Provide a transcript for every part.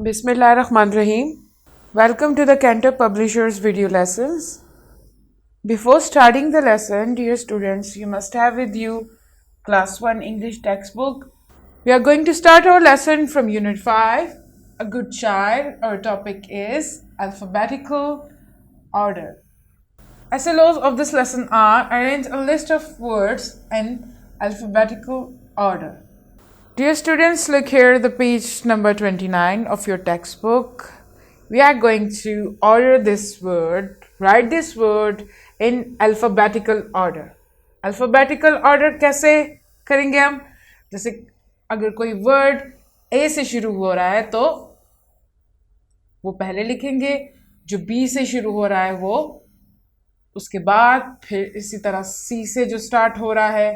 Bismillahirrahmanirrahim. Welcome to the Cantab Publishers video lessons. Before starting the lesson, dear students, you must have with you Class 1 English textbook. We are going to start our lesson from Unit 5, A Good Child. Our topic is alphabetical order. SLOs of this lesson are arrange a list of words in alphabetical order. Dear students, look here the page number 29 of your textbook. We are going to order this word, write this word in alphabetical order. Alphabetical order कैसे करेंगे हम? जैसे अगर कोई word A से शुरू हो रहा है तो वो पहले लिखेंगे, जो B से शुरू हो रहा है वो उसके बाद, फिर इसी तरह C से जो स्टार्ट हो रहा है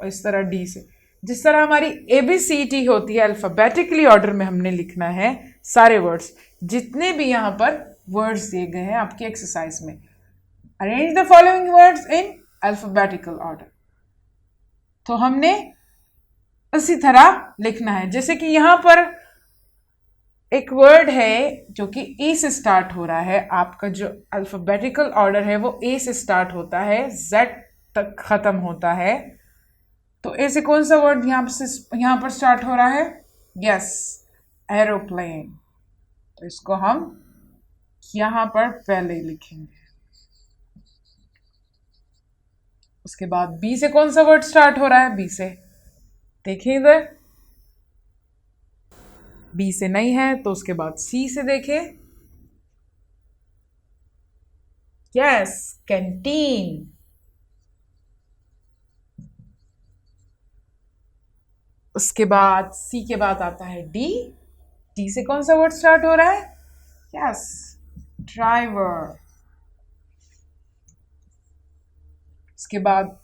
और इस तरह D से। जिस तरह हमारी ABCD होती है, अल्फ़ाबेटिकली ऑर्डर में हमने लिखना है सारे वर्ड्स, जितने भी यहाँ पर वर्ड्स दिए गए हैं आपकी एक्सरसाइज में। Arrange the following words in alphabetical order. तो हमने उसी तरह लिखना है, जैसे कि यहाँ पर एक वर्ड है जो कि ए से स्टार्ट हो रहा है। आपका जो अल्फ़ाबेटिकल ऑर्डर है वो ए से स्टार्ट होता है, जेड तक ख़त्म होता है। तो ए से कौन सा वर्ड यहाँ पर स्टार्ट हो रहा है? Yes, aeroplane. तो इसको हम यहाँ पर पहले लिखेंगे। उसके बाद बी से कौन सा वर्ड स्टार्ट हो रहा है? बी से। देखें इधर, बी से नहीं है तो उसके बाद सी से देखें। Yes, canteen. उसके बाद सी के बाद आता है डी। डी से कौन सा वर्ड स्टार्ट हो रहा है? Yes, driver. उसके बाद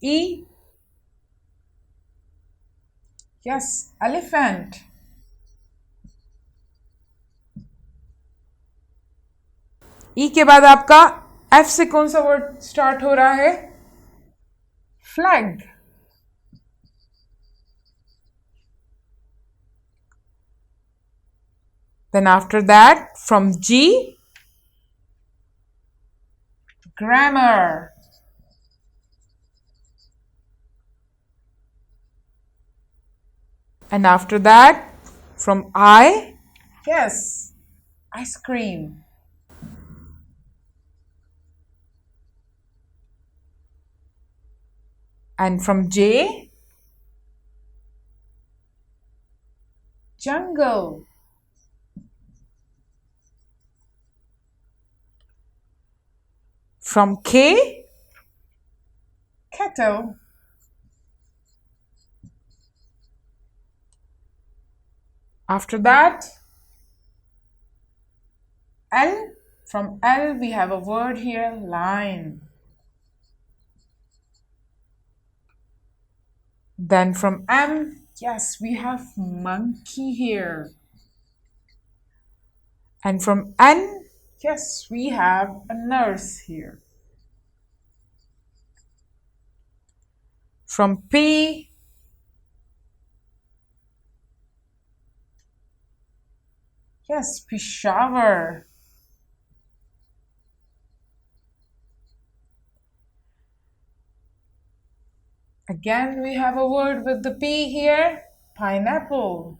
ई। Yes, elephant. ई के बाद आपका एफ से कौन सा वर्ड स्टार्ट हो रहा है? Flag. Then after that, from G, grammar. And after that, from I, yes, ice cream. And from J, jungle. From K, kettle. After that, L. From L, we have a word here, line. Then from M, yes, we have monkey here. And from N, yes, we have a nurse here. From P, yes, Peshawar. Again, we have a word with the P here, pineapple.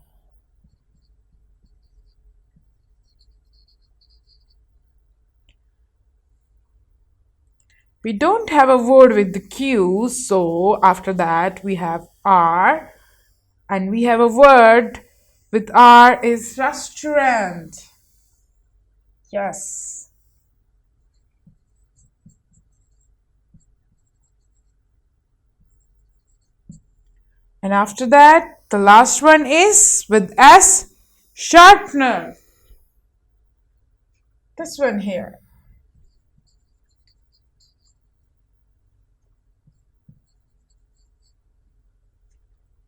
We don't have a word with the Q, so after that we have R, and we have a word with R is restaurant. Yes. And after that, the last one is with S, sharpener. This one here.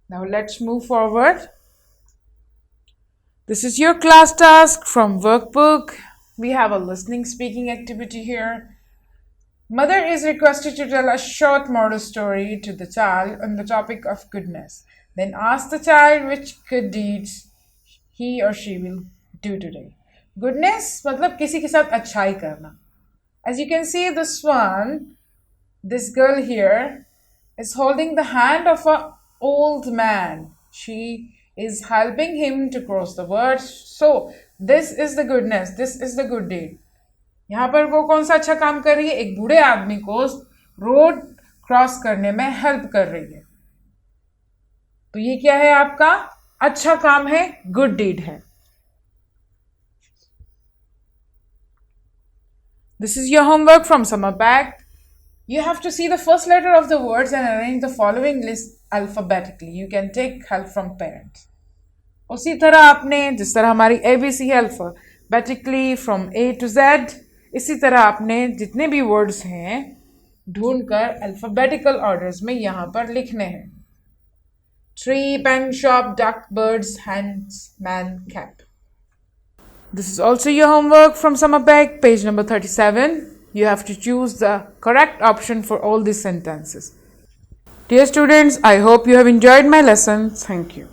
Now let's move forward. This is your class task from workbook. We have a listening speaking activity here. Mother is requested to tell a short moral story to the child on the topic of goodness. Then ask the child which good deeds he or she will do today. Goodness मतलब किसी के साथ अच्छाई करना. As you can see, this girl here is holding the hand of an old man. She is helping him to cross the words. So this is the goodness. This is the good deed. यहाँ पर वो कौन सा अच्छा काम कर रही है? एक बूढ़े आदमी को रोड क्रॉस करने में हेल्प कर रही है. तो ये क्या है? आपका अच्छा काम है, गुड डीड है. This is your homework from summer back. You have to see the first letter of the words and arrange the following list alphabetically. You can take help from parents. उसी तरह आपने, जिस तरह हमारी ABC है alphabetically from A to Z, इसी तरह आपने जितने भी words हैं ढूंढकर alphabetical orders में यहाँ पर लिखने हैं. Tree, pen, shop, duck, birds, hands, man, cat. This is also your homework from summer back, page number 37. You have to choose the correct option for all these sentences. Dear students, I hope you have enjoyed my lesson. Thank you.